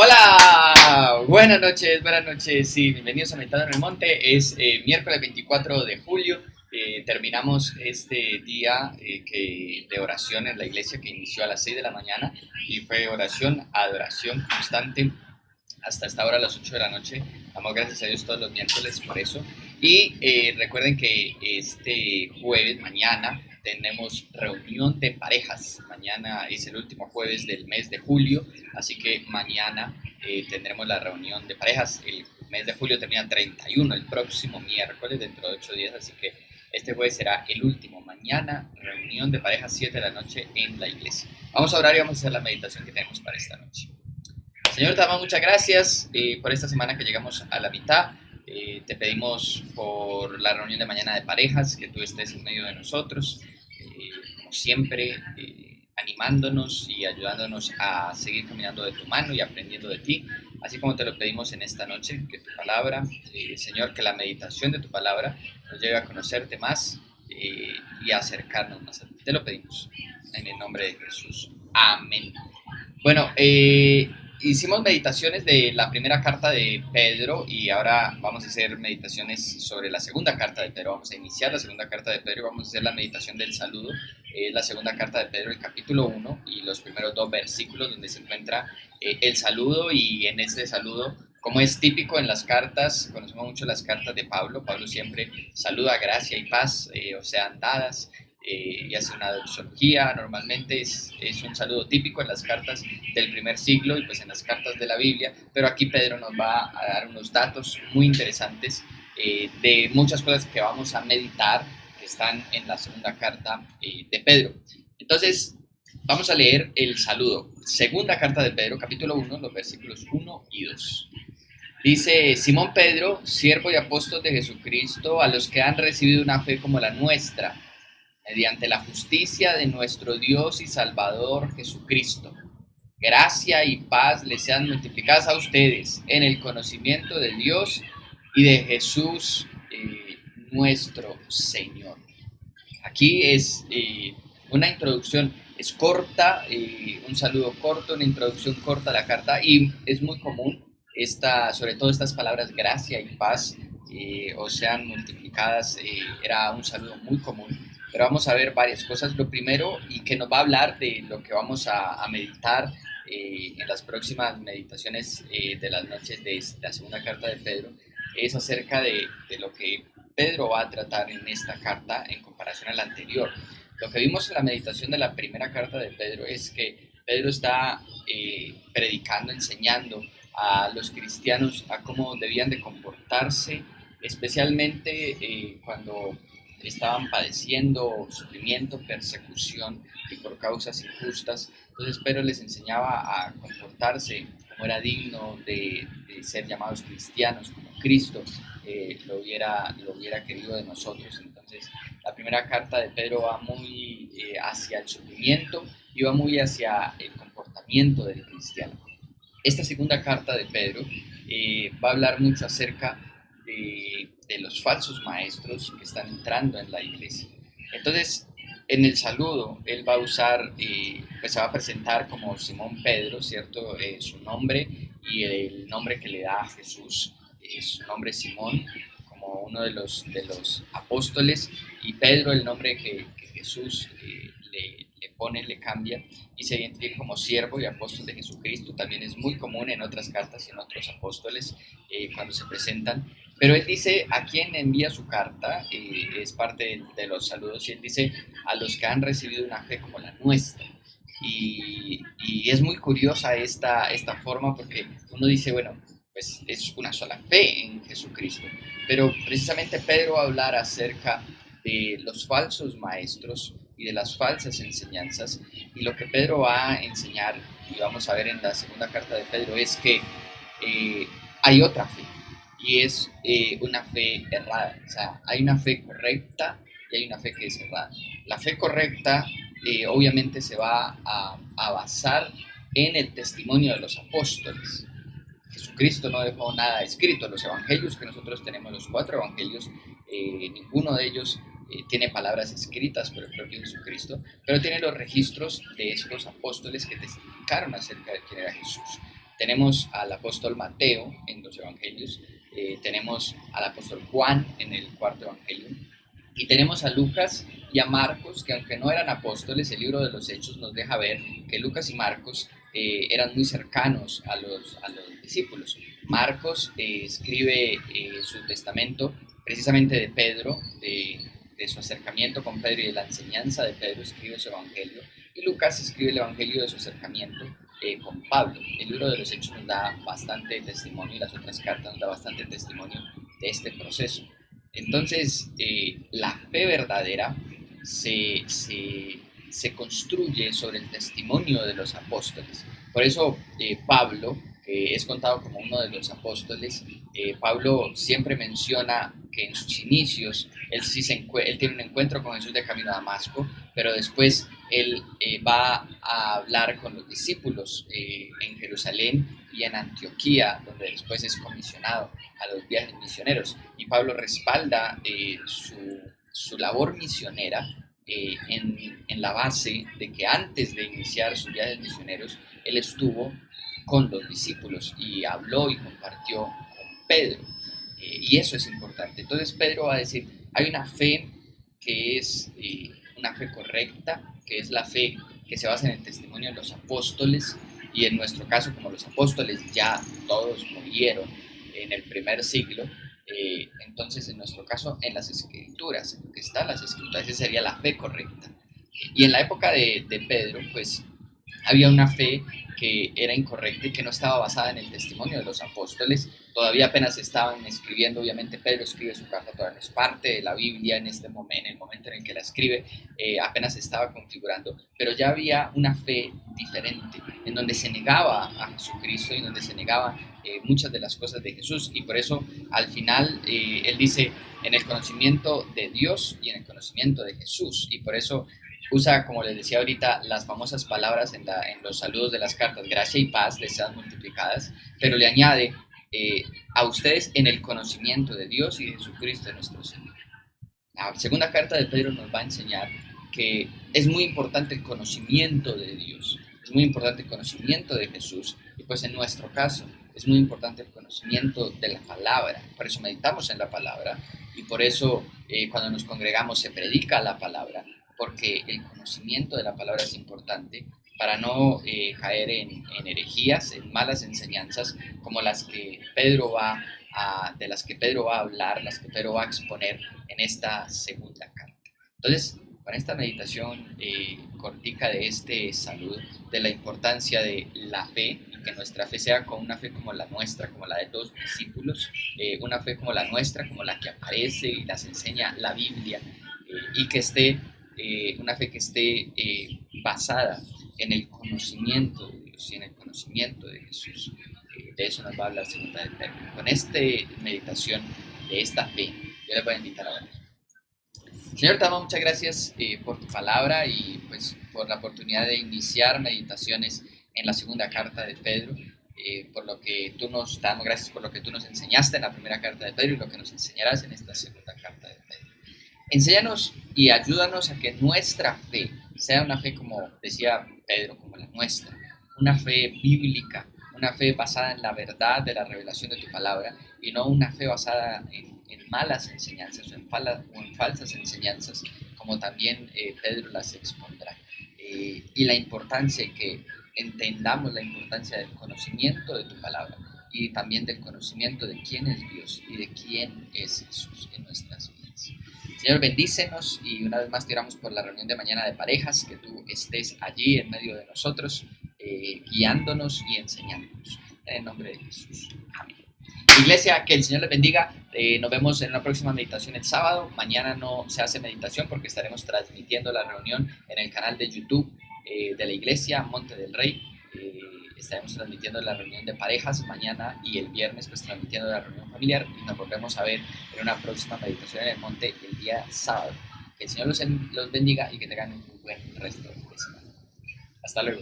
Hola, buenas noches y bienvenidos a Meditando en el Monte. Es miércoles 24 de julio. Terminamos este día de oración en la iglesia que inició a las 6 de la mañana y fue oración, adoración constante hasta esta hora a las 8 de la noche. Damos gracias a Dios todos los miércoles por eso. Y recuerden que este jueves, mañana, tenemos reunión de parejas. Mañana es el último jueves del mes de julio, así que mañana tendremos la reunión de parejas. El mes de julio termina 31, el próximo miércoles, dentro de 8 días, así que este jueves será el último. Mañana, reunión de parejas, 7 de la noche en la iglesia. Vamos a orar y vamos a hacer la meditación que tenemos para esta noche. Señor, te damos muchas gracias por esta semana que llegamos a la mitad. Te pedimos por la reunión de mañana de parejas, que tú estés en medio de nosotros, como siempre, animándonos y ayudándonos a seguir caminando de tu mano y aprendiendo de ti, así como te lo pedimos en esta noche, que tu palabra, Señor, que la meditación de tu palabra nos lleve a conocerte más y a acercarnos más a ti. Te lo pedimos en el nombre de Jesús. Amén. Bueno, hicimos meditaciones de la primera carta de Pedro y ahora vamos a hacer meditaciones sobre la segunda carta de Pedro. Vamos a iniciar la segunda carta de Pedro y vamos a hacer la meditación del saludo. La segunda carta de Pedro, el capítulo 1 y los primeros 2 versículos donde se encuentra el saludo, y en ese saludo, como es típico en las cartas, conocemos mucho las cartas de Pablo. Pablo siempre saluda gracia y paz, o sean dadas. Y hace una doxología. Normalmente es un saludo típico en las cartas del primer siglo y pues en las cartas de la Biblia, pero aquí Pedro nos va a dar unos datos muy interesantes de muchas cosas que vamos a meditar, que están en la segunda carta de Pedro. Entonces vamos a leer el saludo. Segunda carta de Pedro, capítulo 1, los versículos 1 y 2. Dice: Simón Pedro, siervo y apóstol de Jesucristo, a los que han recibido una fe como la nuestra, mediante la justicia de nuestro Dios y Salvador Jesucristo. Gracia y paz les sean multiplicadas a ustedes en el conocimiento de Dios y de Jesús nuestro Señor. Aquí es una introducción, es corta, un saludo corto, una introducción corta a la carta, y es muy común, sobre todo estas palabras gracia y paz, o sean multiplicadas, era un saludo muy común. Pero vamos a ver varias cosas. Lo primero, y que nos va a hablar de lo que vamos a meditar en las próximas meditaciones de las noches de la segunda carta de Pedro, es acerca de lo que Pedro va a tratar en esta carta en comparación a la anterior. Lo que vimos en la meditación de la primera carta de Pedro es que Pedro está predicando, enseñando a los cristianos a cómo debían de comportarse, especialmente cuando estaban padeciendo sufrimiento, persecución y por causas injustas. Entonces Pedro les enseñaba a comportarse como era digno de ser llamados cristianos, como Cristo lo hubiera querido de nosotros. Entonces la primera carta de Pedro va muy hacia el sufrimiento y va muy hacia el comportamiento del cristiano. Esta segunda carta de Pedro va a hablar mucho acerca de los falsos maestros que están entrando en la iglesia. Entonces, en el saludo, él va a usar, pues se va a presentar como Simón Pedro, ¿cierto? Su nombre y el nombre que le da a Jesús, su nombre es Simón, como uno de los apóstoles, y Pedro, el nombre que Jesús le pone, le cambia, y se identifica como siervo y apóstol de Jesucristo. También es muy común en otras cartas y en otros apóstoles cuando se presentan. Pero él dice a quién envía su carta, es parte de los saludos, y él dice a los que han recibido una fe como la nuestra. Y es muy curiosa esta forma, porque uno dice, bueno, pues es una sola fe en Jesucristo. Pero precisamente Pedro va a hablar acerca de los falsos maestros y de las falsas enseñanzas, y lo que Pedro va a enseñar, y vamos a ver en la segunda carta de Pedro, es que hay otra fe, y es una fe errada. O sea, hay una fe correcta y hay una fe que es errada. La fe correcta obviamente se va a basar en el testimonio de los apóstoles. Jesucristo no dejó nada escrito. Los evangelios que nosotros tenemos, los 4 evangelios, ninguno de ellos tiene palabras escritas por el propio Jesucristo, pero tiene los registros de estos apóstoles que testificaron acerca de quién era Jesús. Tenemos al apóstol Mateo en los evangelios, tenemos al apóstol Juan en el cuarto evangelio, y tenemos a Lucas y a Marcos, que aunque no eran apóstoles, el libro de los Hechos nos deja ver que Lucas y Marcos eran muy cercanos a los discípulos. Marcos escribe su testamento precisamente de Pedro, de su acercamiento con Pedro y de la enseñanza de Pedro, escribe su evangelio, y Lucas escribe el evangelio de su acercamiento con Pablo. El libro de los Hechos nos da bastante testimonio y las otras cartas nos da bastante testimonio de este proceso. Entonces, la fe verdadera se construye sobre el testimonio de los apóstoles. Por eso Pablo, que es contado como uno de los apóstoles, Pablo siempre menciona que en sus inicios él tiene un encuentro con Jesús de camino a Damasco, pero después él va a hablar con los discípulos en Jerusalén y en Antioquía, donde después es comisionado a los viajes misioneros. Y Pablo respalda su labor misionera en la base de que antes de iniciar sus viajes misioneros, él estuvo con los discípulos y habló y compartió con Pedro. Y eso es importante. Entonces Pedro va a decir, hay una fe que es una fe correcta, que es la fe que se basa en el testimonio de los apóstoles, y en nuestro caso, como los apóstoles ya todos murieron en el primer siglo, entonces en nuestro caso en las escrituras, en lo que están las escrituras, esa sería la fe correcta. Y en la época de Pedro, pues había una fe que era incorrecta y que no estaba basada en el testimonio de los apóstoles. Todavía apenas estaban escribiendo, obviamente Pedro escribe su carta, todavía no es parte de la Biblia en el momento en el que la escribe, apenas se estaba configurando, pero ya había una fe diferente, en donde se negaba a Jesucristo y en donde se negaba muchas de las cosas de Jesús, y por eso al final él dice, en el conocimiento de Dios y en el conocimiento de Jesús, y por eso usa, como les decía ahorita, las famosas palabras en los saludos de las cartas, gracia y paz les sean multiplicadas, pero le añade a ustedes en el conocimiento de Dios y de Jesucristo nuestro Señor. La segunda carta de Pedro nos va a enseñar que es muy importante el conocimiento de Dios, es muy importante el conocimiento de Jesús, y pues en nuestro caso es muy importante el conocimiento de la palabra. Por eso meditamos en la palabra y por eso cuando nos congregamos se predica la palabra, porque el conocimiento de la palabra es importante para no caer en herejías, en malas enseñanzas como de las que Pedro va a hablar, las que Pedro va a exponer en esta segunda carta. Entonces, con esta meditación cortica de este saludo, de la importancia de la fe, y que nuestra fe sea con una fe como la nuestra, como la de los discípulos, una fe como la nuestra, como la que aparece y las enseña la Biblia, y que esté una fe que esté basada en el conocimiento de Dios y en el conocimiento de Jesús. De eso nos va a hablar segunda de Pedro. Con esta meditación de esta fe, yo les voy a invitar a orar. Señor, te damos muchas gracias por tu palabra y pues por la oportunidad de iniciar meditaciones en la segunda carta de Pedro. Por lo que tú nos damos gracias por lo que tú nos enseñaste en la primera carta de Pedro y lo que nos enseñarás en esta segunda carta de Pedro. Enséñanos y ayúdanos a que nuestra fe sea una fe, como decía Pedro, como la nuestra, una fe bíblica, una fe basada en la verdad de la revelación de tu palabra y no una fe basada en malas enseñanzas o en falsas enseñanzas, como también Pedro las expondrá. Y la importancia que entendamos la importancia del conocimiento de tu palabra y también del conocimiento de quién es Dios y de quién es Jesús en nuestras vidas. Señor, bendícenos y una vez más te oramos por la reunión de mañana de parejas, que tú estés allí en medio de nosotros, guiándonos y enseñándonos. En el nombre de Jesús. Amén. Iglesia, que el Señor les bendiga. Nos vemos en una próxima meditación el sábado. Mañana no se hace meditación porque estaremos transmitiendo la reunión en el canal de YouTube de la iglesia Monte del Rey. Estaremos transmitiendo la reunión de parejas mañana y el viernes pues transmitiendo la reunión familiar, y nos volvemos a ver en una próxima meditación en el monte el día sábado. Que el Señor los bendiga y que tengan un muy buen resto de semana. Hasta luego.